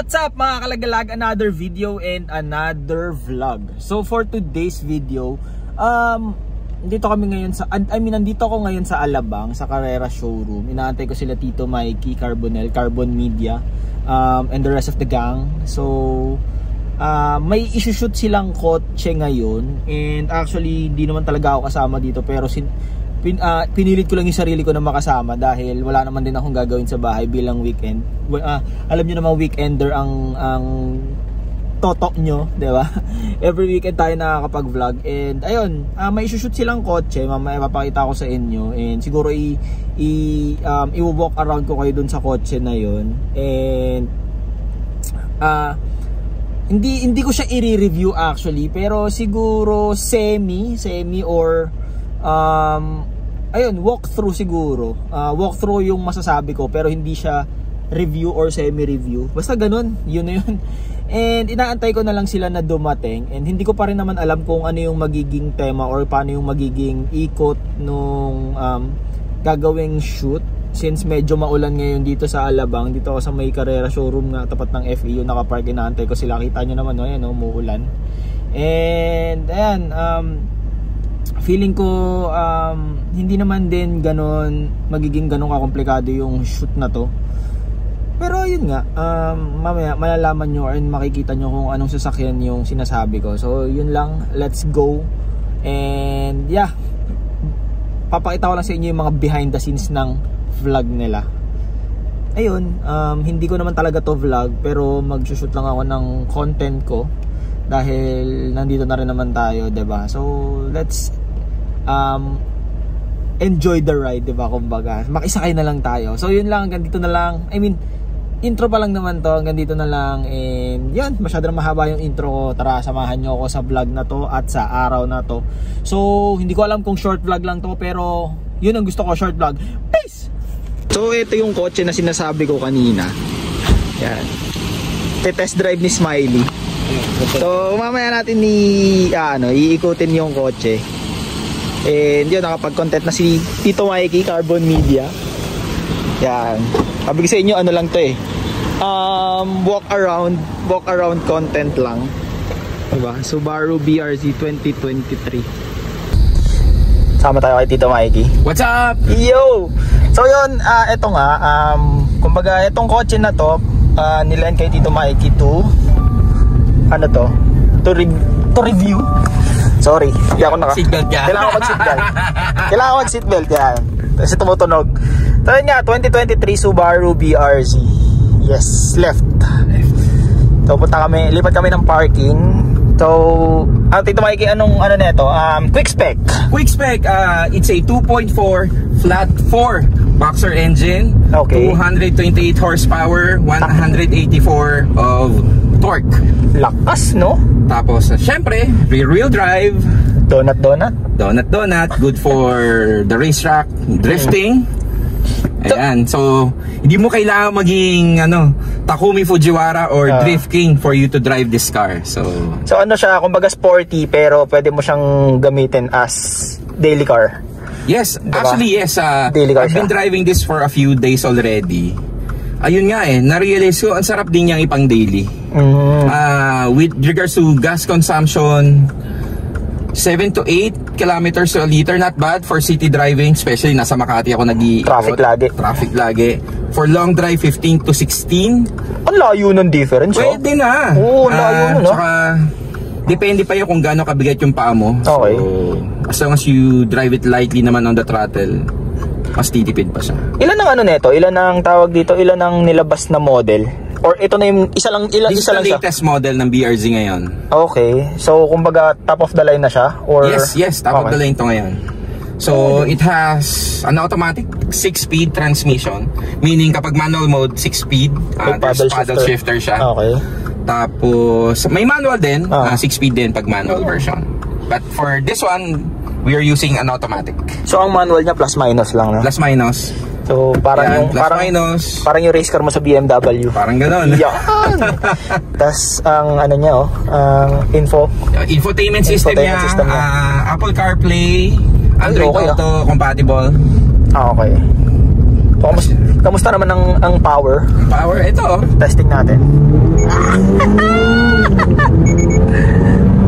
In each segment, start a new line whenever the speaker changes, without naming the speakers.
What's up mga kalagalag? Another video and another vlog. So for today's video, nandito ako ngayon sa Alabang, sa Carrera showroom. Inaantay ko sila Tito Mikey, Carbonell, Carbon Media, and the rest of the gang. So may isushoot silang kotse ngayon. And actually, hindi naman talaga ako kasama dito, pero pinilit ko lang yung sarili ko na makasama dahil wala naman din akong gagawin sa bahay bilang weekend. Alam niyo naman, weekender ang totok nyo, di ba? Every weekend tayo nakakapag-vlog. And ayun, may isushoot silang kotse, mamaya ipapakita ko sa inyo. And siguro i-walk around ko kayo dun sa kotse na yun. And hindi ko siya i-review actually, pero siguro semi or ayun, walkthrough siguro. Walkthrough yung masasabi ko, pero hindi siya review or semi-review. Basta ganun, yun na yun. And inaantay ko na lang sila na dumating. And hindi ko pa rin naman alam kung ano yung magiging tema or paano yung magiging ikot nung gagawing shoot. Since medyo maulan ngayon dito sa Alabang, dito ako sa may Carrera showroom nga, tapat ng FEU, nakapark. Inaantay ko sila. Kita nyo naman, no? Ayan, no? Umuulan. And ayan, feeling ko hindi naman din magiging ganon kakomplikado yung shoot na to. Pero yun nga, mamaya malalaman nyo or makikita nyo kung anong sasakyan yung sinasabi ko. So yun lang, let's go. And yeah, papakita ko lang sa inyo yung mga behind the scenes ng vlog nila. Ayun, hindi ko naman talaga to vlog, pero mag-shoot lang ako ng content ko dahil nandito na rin naman tayo, diba? So let's enjoy the ride, diba? Kumbaga, makisakay na lang tayo. So yun lang, hanggang dito na lang. I mean, intro pa lang naman to, hanggang dito na lang. And yun, masyado na mahaba yung intro ko. Tara, samahan nyo ako sa vlog na to at sa araw na to. So hindi ko alam kung short vlog lang to, pero yun ang gusto ko, short vlog. Peace! So ito yung kotse na sinasabi ko kanina. Yan, test drive ni Smiley. So mamaya natin iikutin yung kotse. And yun, nakapag-content na si Tito Mikey, Carbon Media. Yan, sabi ko sa inyo, ano lang to walk around content lang, diba? Subaru BRZ 2023. Sama tayo kay Tito Mikey. What's up? Yo! So yun, eto nga, kumbaga etong kotse na to, nilan kay Tito Mikey to review. Sorry, hindi ako
seatbelt yan.
Kailangan ko mag-seatbelt yan. Kasi tumutunog. So yun nga, 2023 Subaru BRZ. Yes, left. So lipat kami ng parking. So, Tito Mikey, ano neto? Quick spec. It's a 2.4 flat 4 boxer engine. Okay. 228 horsepower, 184 of torque. Lakas, no?
Tapos, syempre, rear-wheel drive.
Donut.
Good for the racetrack, drifting. Ayan. So, hindi mo kailangan maging Takumi Fujiwara or Drift King for you to drive this car. So
ano siya, kumbaga sporty, pero pwede mo siyang gamitin as daily car.
Yes, diba? Actually yes. I've been driving this for a few days already. Ayun nga na-realize ko, ang sarap din niyang ipang daily. With regards to gas consumption, 7 to 8 kilometers a liter, not bad for city driving, especially nasa Makati ako traffic lagi. For long drive, 15 to 16.
Ang layo ng difference.
Pwede na.
Oo, layo no?
Tsaka, depende pa yun kung gaano kabigat yung paa mo.
Okay.
So, as long as you drive it lightly naman on the throttle, mas titipid pa siya. Ilan ang neto? Ilan ang tawag dito? Ilan ang nilabas na model? Or ito na yung isa lang siya? This is the latest model ng BRZ ngayon. Okay. So, kumbaga, top of the line na siya? Or... Yes. Top of the line to ngayon. So, it has an automatic 6-speed transmission. Meaning, kapag manual mode, 6-speed. There's paddle shifter siya. Okay. Tapos, may manual din. 6-speed din pag manual version. But for this one, we are using an automatic. So, ang manual niya plus-minus lang, no? Plus-minus. So parang parang yung race car mo sa BMW. Parang ganoon. Yan. Tas ang niya infotainment system niya. Apple CarPlay, Android Auto compatible. Okay. So,
Kamusta naman ang power?
Power, ito.
Testing natin.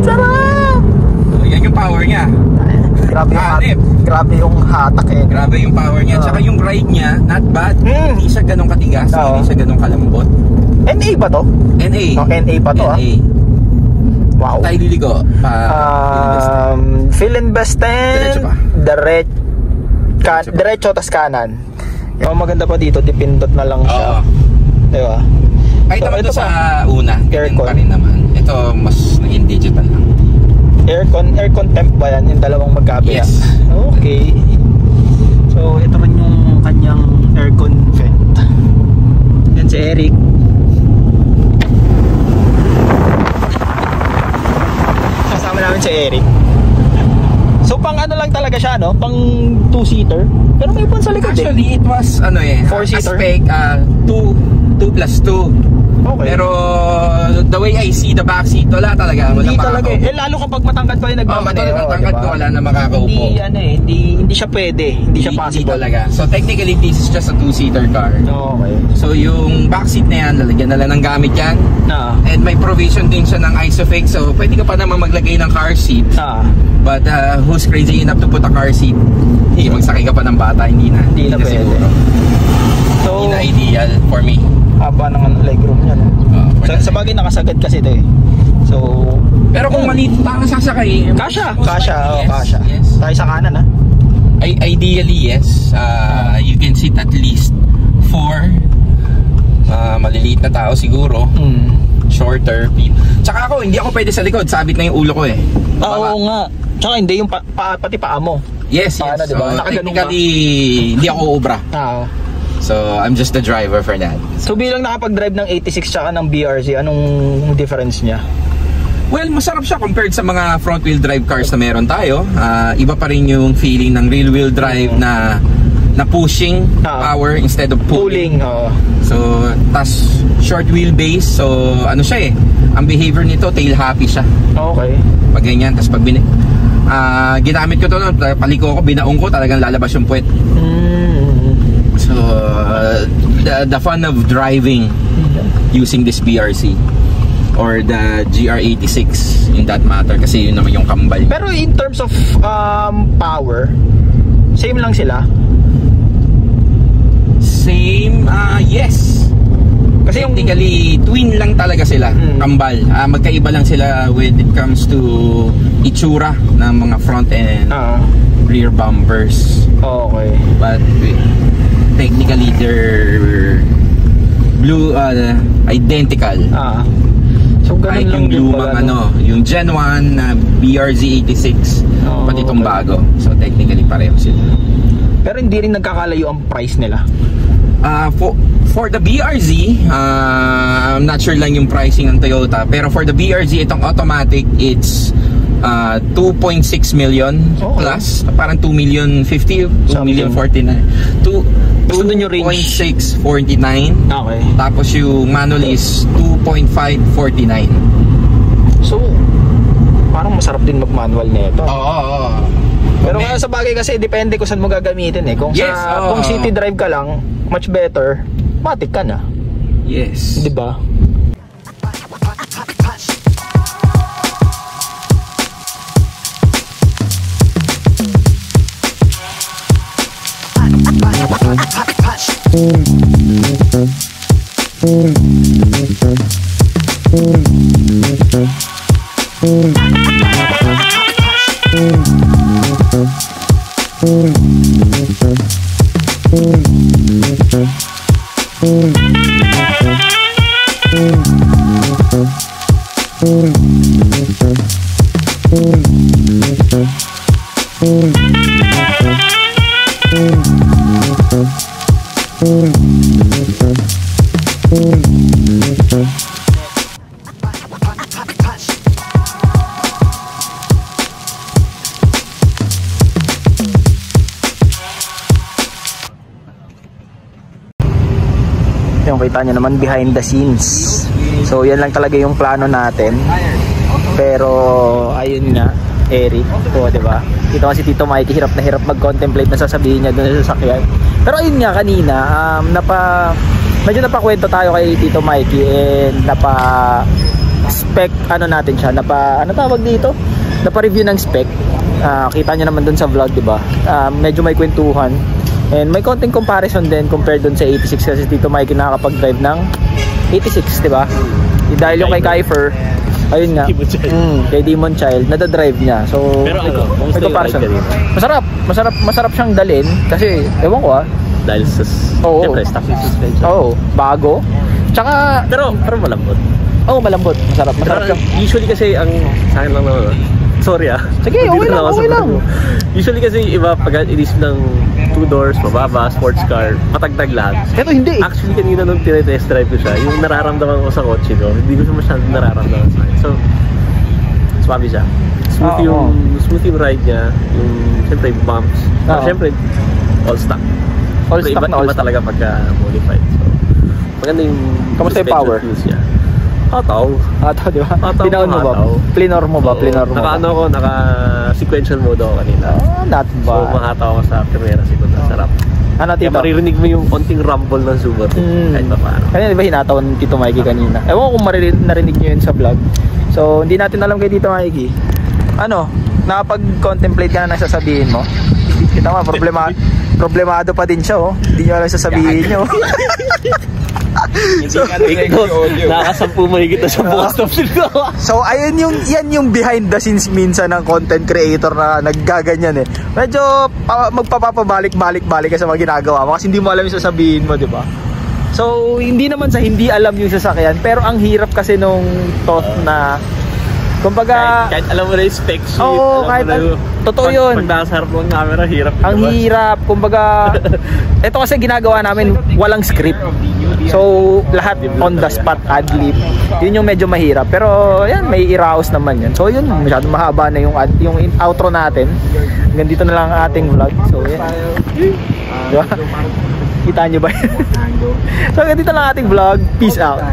Sarap!
So, yan yung power niya.
Grabe yung hatak eh.
Grabe yung power niya. Tsaka yung ride niya, not bad. Hindi siya ganun katigas, hindi siya ganun kalambot.
NA ba to?
NA.
NA pa to,
NA.
Wow.
Tayo liligo.
Fill and Besten. Diretso tas kanan. Yung maganda pa dito, dipindot na lang siya. Diba?
Kahit naman ito sa una, aircon pa rin naman. Ito mas naging digital lang.
Aircon temp ba yan? Yung dalawang magkabila?
Yes.
Okay. So, ito man yung kanyang aircon vent. Yan si Eric. Kasama namin si Eric. So, pang ano lang talaga siya, no? Pang 2-seater. Pero may upuan sa likod.
Actually, it was,
4-seater?
Aspect, 2 plus 2. Okay. Pero the way I see the back seat, wala talaga.
Hindi talaga eh. Lalo kapag matangkad pa yung nagmamanero.
Matangkad ko, wala na makakaupo.
Hindi siya pwede. Hindi siya possible.
Hindi talaga. So technically, this is just a 2-seater car.
Okay.
So yung back seat na yan, lalagyan na lang ng gamit yan. And may provision din siya ng ISOFIX. So pwede ka pa naman maglagay ng car seat. But who's crazy enough to put a car seat? Magsakay ka pa ng bata, hindi na pwede. So, hindi na ideal for me.
Haba ng legroom niya, no? Sa bagay nakasagad kasi ito eh. So,
pero kung maliit parang sasakay,
kasha.
Yes.
Tayo sa kanan, ha?
Ideally, yes. You can sit at least 4 maliliit na tao siguro. Shorter. Tsaka ako, hindi ako pwede sa likod. Sabit na yung ulo ko eh.
Oo nga. Tsaka hindi yung pati paa mo.
Yes.
Diba?
So, technically, hindi ako ubra. So, I'm just the driver for that.
So, bilang nakapag-drive ng 86 tsaka ng BRZ, anong difference niya?
Well, masarap siya compared sa mga front-wheel drive cars na meron tayo. Iba pa rin yung feeling ng rear-wheel drive na pushing power instead of pulling. So, tas short wheelbase. So, ano siya eh. Ang behavior nito, tail happy siya.
Okay.
Pag ganyan, tas pag ginamit ko to, paliko ko, binaong ko, talagang lalabas yung puwet. So, the fun of driving using this BRZ or the GR86 in that matter, kasi yun naman yung kambal.
Pero in terms of power, same lang sila?
Same, yes. Kasi technically, twin lang talaga sila, kambal. Magkaiba lang sila when it comes to itsura ng mga front and rear bumpers.
Okay.
But technically they're identical.
So ganun lang
yung lumang yung Gen 1 na BRZ86 pati itong bago. So technically pareho sila.
Pero hindi rin nagkakalayo ang price nila.
For the BRZ, I'm not sure lang yung pricing ng Toyota, pero for the BRZ itong automatic, it's 2.6 million plus, parang 2,050,000, 2,049,000, 2.649.
Okay.
Tapos yung manual is 2.549.
So parang masarap din mag-manual nito.
Oo.
Pero kaya sa bagay kasi depende kung saan mo gagamitin eh. Kung kung city drive ka lang, much better, matik ka na.
Yes.
Di ba? Yung kita nyo naman behind the scenes. So yan lang talaga yung plano natin. Pero ayun nga, Eric. O, diba? Dito kasi Tito Mikey, hirap na hirap mag-contemplate na sasabihin niya doon sa sasakyan. Pero ayun nga, kanina, medyo napakwento tayo kay Tito Mikey and spec natin siya, ano tawag dito? Napa-review ng spec. Kita niyo naman doon sa vlog, diba? Medyo may kwentuhan. And may konting comparison din compared doon sa 86 kasi Tito Mikey nakakapag-drive ng 86, diba? Dahil yung kay Kaifer, ayun nga, kay Demon Child, nadadrive niya. So,
pero
may comparison. Masarap siyang dalhin kasi, ewan ko
dahil sa, siyempre, stock suspension.
Oo, bago. Tsaka,
pero malambot.
Oo, malambot. Masarap siyang.
Usually kasi, ang sa akin lang naman, sorry
sige, okay lang.
Usually kasi iba pag inis ng 2 doors, mababa, sports car, matagtag lahat.
Ito hindi.
Actually kanina nung tinetest drive ko siya, yung nararamdaman ko sa kotse ko, hindi ko siya masyadong nararamdaman sa akin. So, swabe siya. Smooth yung ride niya, yung siyempre bumps. Siyempre, all stock.
All stock na all
iba
stock.
Talaga pagka modified. So, maganda yung
kamusta yung power?
Niya. Ataw,
di ba? Pinaon mo ba? Plinor mo ba?
Naka-sequential mode ako kanina.
Not bad.
So, mahataw ako sa primera segunda. Sarap.
Ano,
Tito? Kaya maririnig mo yung konting rumble ng Subaru. Kahit pa paano.
Kanina, di ba hinataw ni Tito Mikey kanina? Ewan ko kung narinig nyo yun sa vlog. So, hindi natin alam kay Tito Mikey. Nakapag-contemplate ka na ng sasabihin mo? Kita mo, problemado pa din siya, Hindi nyo alam sasabihin nyo.
So, nakasampu mahigit na sa post of sila.
So yan yung behind the scenes minsan ng content creator na naggaganyan Medyo magpapabalik-balik ka sa mga ginagawa mo kasi hindi mo alam yung sasabihin mo, di ba? So hindi naman sa hindi alam yung sasakyan, pero ang hirap kasi nung thought na kumbaga
kahit alam mo na yung spec sheet.
Oo, kahit totoo yun.
Pag nasa harap ng camera, hirap.
Ang hirap. Kumbaga, ito kasi ginagawa namin, walang script. So, lahat on the spot, ad-lib. Yun yung medyo mahirap. Pero, yan, may iraos naman yan. So, yun, masyadong mahaba na yung outro natin. Hanggang dito na lang ang ating vlog. So, yan. Diba? Kita nyo ba? So, hanggang dito lang ang ating vlog. Peace out.